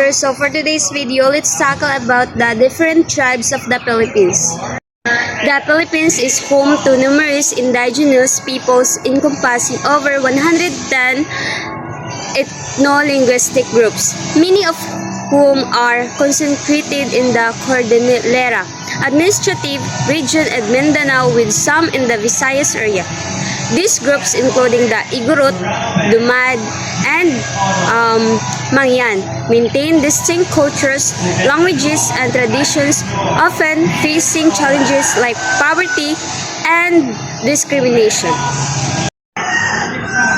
teacher. So for today's video, let's tackle about the different tribes of the Philippines. The Philippines is home to numerous indigenous peoples encompassing over 110 ethno-linguistic groups, many of whom are concentrated in the Cordillera Administrative Region and Mindanao, with some in the Visayas area. These groups, including the Igorot, Dumad, and Mangyan, maintain distinct cultures, languages, and traditions, often facing challenges like poverty and discrimination.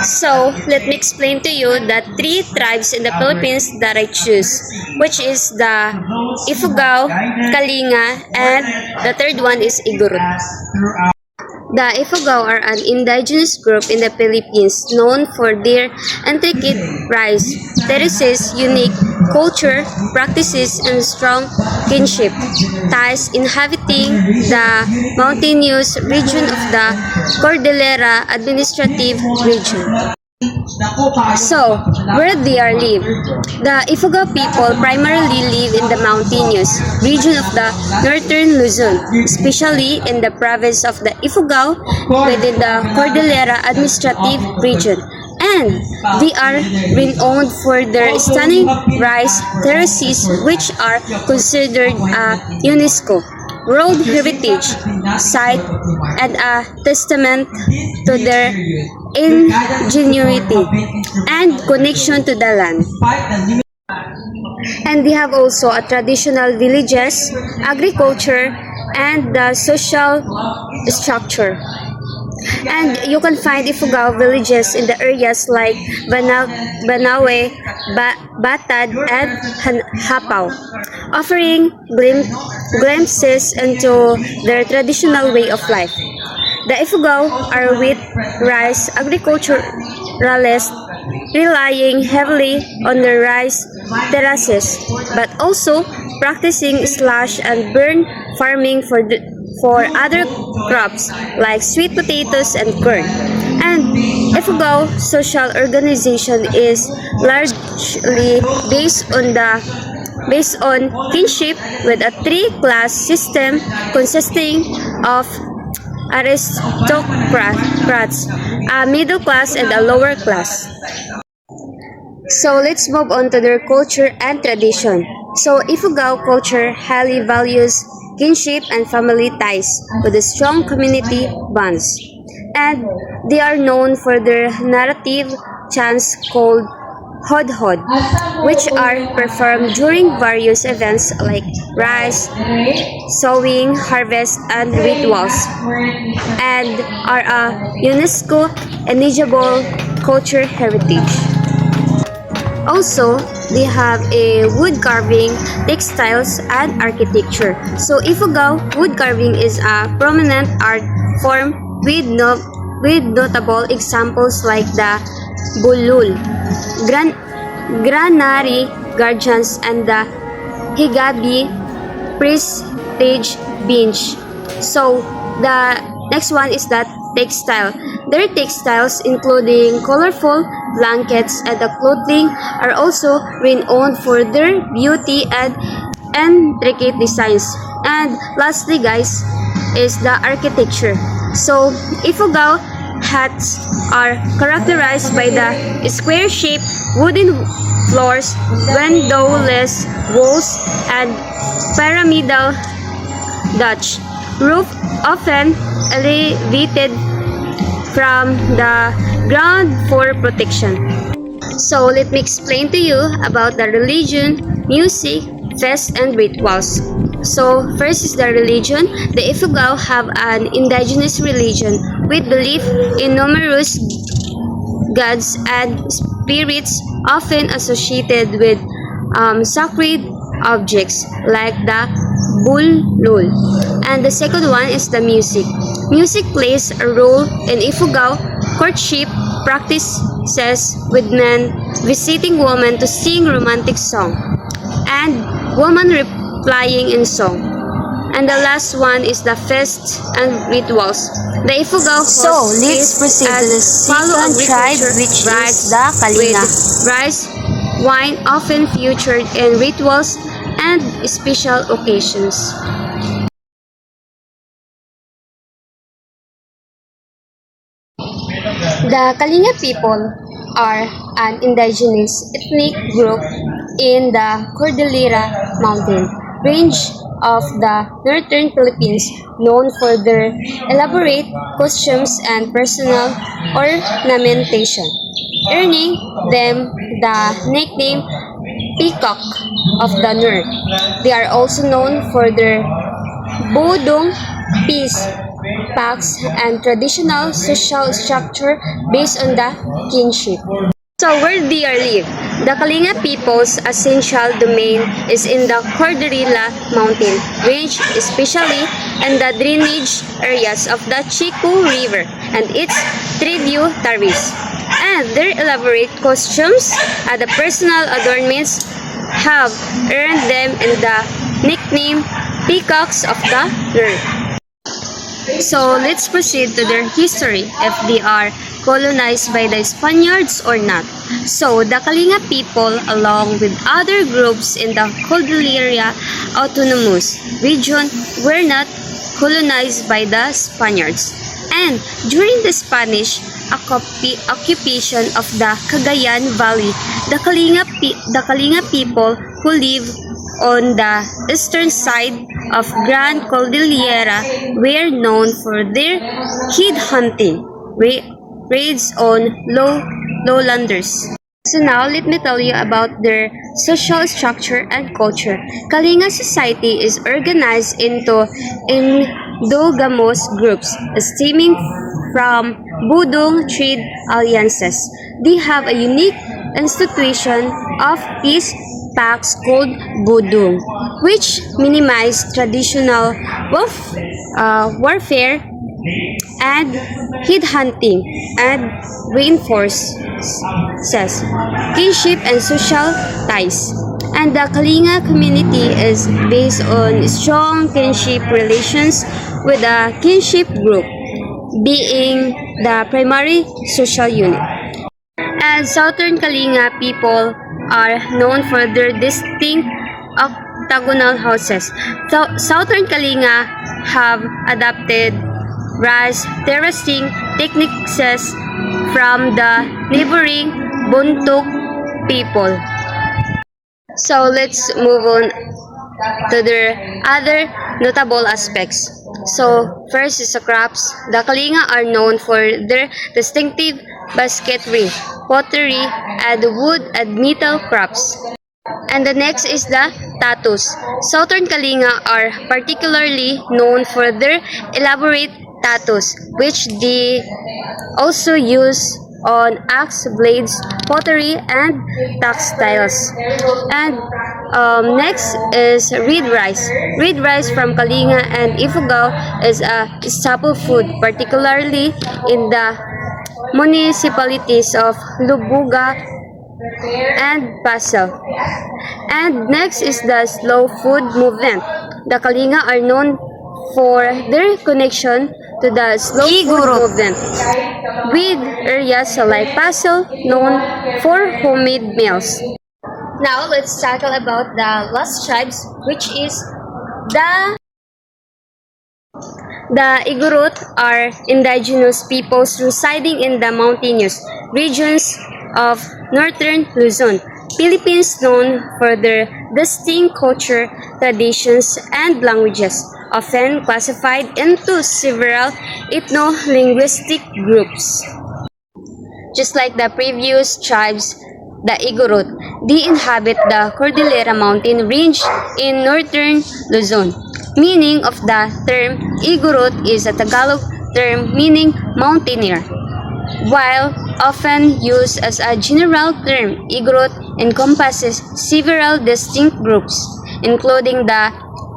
So, let me explain to you the three tribes in the Philippines that I choose, which is the Ifugao, Kalinga, and the third one is Igorot. The Ifugao are an indigenous group in the Philippines known for their intricate rice terraces, unique culture, practices, and strong kinship ties, inhabiting the mountainous region of the Cordillera Administrative Region. So, where they are live? The Ifugao people primarily live in the mountainous region of the northern Luzon, especially in the province of the Ifugao within the Cordillera Administrative Region. And they are renowned for their stunning rice terraces, which are considered a UNESCO World Heritage Site and a testament to their ingenuity and connection to the land. And they have also a traditional villages, agriculture, and the social structure. And you can find Ifugao villages in the areas like Banawe, Batad, and Hapaw, offering glimpses into their traditional way of life. The Ifugao are wheat, rice agriculturalists, relying heavily on the rice terraces, but also practicing slash and burn farming for other crops like sweet potatoes and corn. And Ifugao social organization is largely based on kinship, with a three-class system consisting of aristocrats, a middle class, and a lower class. So let's move on to their culture and tradition. So Ifugao culture highly values kinship and family ties with a strong community bonds. And they are known for their narrative chants called Hod-Hod, which are performed during various events like rice, sowing, harvest, and rituals, and are a UNESCO eligible culture heritage. Also, they have a wood carving, textiles, and architecture. So Ifugao wood carving is a prominent art form with notable examples like the Bulul, Granary Guardians, and the Higabi Prestige Bench. So the next one is that textile. Their textiles, including colorful blankets and the clothing, are also renowned for their beauty and intricate designs. And lastly, guys, is the architecture. So Ifugao huts are characterized by the square-shaped wooden floors, windowless walls, and pyramidal Dutch roof, often elevated from the ground for protection. So let me explain to you about the religion, music, fest, and rituals. So first is the religion. The Ifugao have an indigenous religion with belief in numerous gods and spirits, often associated with sacred objects like the Bulul. And the second one is the music. Music plays a role in Ifugao courtship practices, with men visiting women to sing romantic song and women replying in song. And the last one is the fest and rituals. The Ifugao So, let's proceed to the second tribe, which is the Kalinga. With rice wine often featured in rituals and special occasions. The Kalinga people are an indigenous ethnic group in the Cordillera Mountain range of the northern Philippines, known for their elaborate costumes and personal ornamentation, earning them the nickname Peacock of the North. They are also known for their Bodong peace pacts and traditional social structure based on the kinship. So where they are live? The Kalinga people's essential domain is in the Cordillera Mountain range, especially in the drainage areas of the Chico River and its tributaries. And their elaborate costumes and the personal adornments have earned them in the nickname Peacocks of the North. So let's proceed to their history, if they are colonized by the Spaniards or not. So the Kalinga people, along with other groups in the Cordillera Autonomous region, were not colonized by the Spaniards. And during the Spanish occupation of the Cagayan Valley, the Kalinga people who live on the eastern side of Grand Cordillera were known for their head hunting raids on lowlanders. So now let me tell you about their social structure and culture. Kalinga society is organized into endogamous groups stemming from Budong trade alliances. They have a unique institution of peace pacts called Budong, which minimize traditional warfare and headhunting and reinforces kinship and social ties. And the Kalinga community is based on strong kinship relations with the kinship group being the primary social unit. And Southern Kalinga people are known for their distinct octagonal houses. So, Southern Kalinga have adopted rice terracing techniques from the neighboring Buntuk people. So let's move on to their other notable aspects. So first is the crops. The Kalinga are known for their distinctive basketry, pottery, and wood and metal crops. And the next is the tattoos. Southern Kalinga are particularly known for their elaborate tattoos, which they also use on axe blades, pottery, and textiles. And next is reed rice. Reed rice from Kalinga and Ifugao is a staple food, particularly in the municipalities of Lubuga and Pasel. And next is the slow food movement. The Kalinga are known for their connection to the slow food movement, with areas like Pasel known for homemade meals. Now let's tackle about the last tribes, which is the Igorot are indigenous peoples residing in the mountainous regions of northern Luzon, Philippines, known for their distinct culture, traditions, and languages, often classified into several ethno-linguistic groups. Just like the previous tribes, the Igorot, they inhabit the Cordillera Mountain range in northern Luzon. Meaning of the term Igorot is a Tagalog term meaning mountaineer. While often used as a general term, Igorot encompasses several distinct groups, including the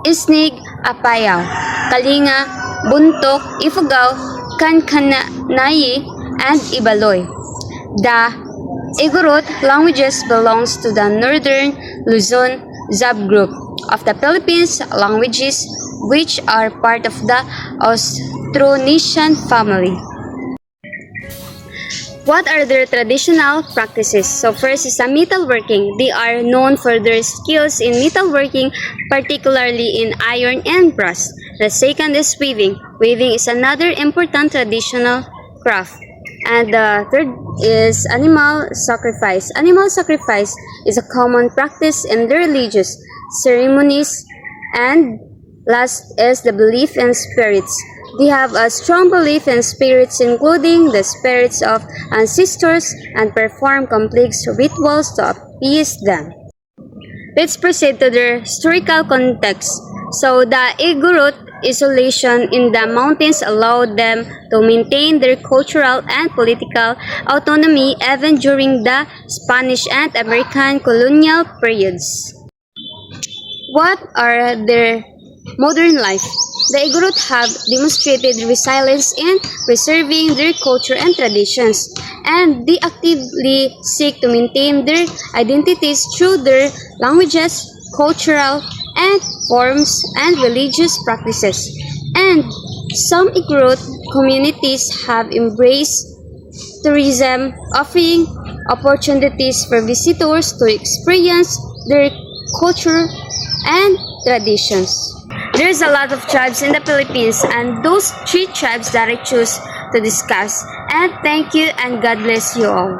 Isnig Apayao, Kalinga, Buntok, Ifugao, Kankanayi, and Ibaloy. The Igorot languages belongs to the Northern Luzon subgroup of the Philippines languages, which are part of the Austronesian family. What are their traditional practices? So first is metalworking. They are known for their skills in metalworking, particularly in iron and brass. The second is weaving. Weaving is another important traditional craft. And the third is animal sacrifice. Animal sacrifice is a common practice in the religious ceremonies. And last is the belief in spirits. They have a strong belief in spirits, including the spirits of ancestors, and perform complex rituals to appease them. Let's proceed to the historical context. So the Igorot isolation in the mountains allowed them to maintain their cultural and political autonomy even during the Spanish and American colonial periods. What are their modern life? The Igorot have demonstrated resilience in preserving their culture and traditions, and they actively seek to maintain their identities through their languages, cultural and forms, and religious practices. And some Igorot communities have embraced tourism, offering opportunities for visitors to experience their culture and traditions. There's a lot of tribes in the Philippines, and those three tribes that I choose to discuss. And thank you, and God bless you all.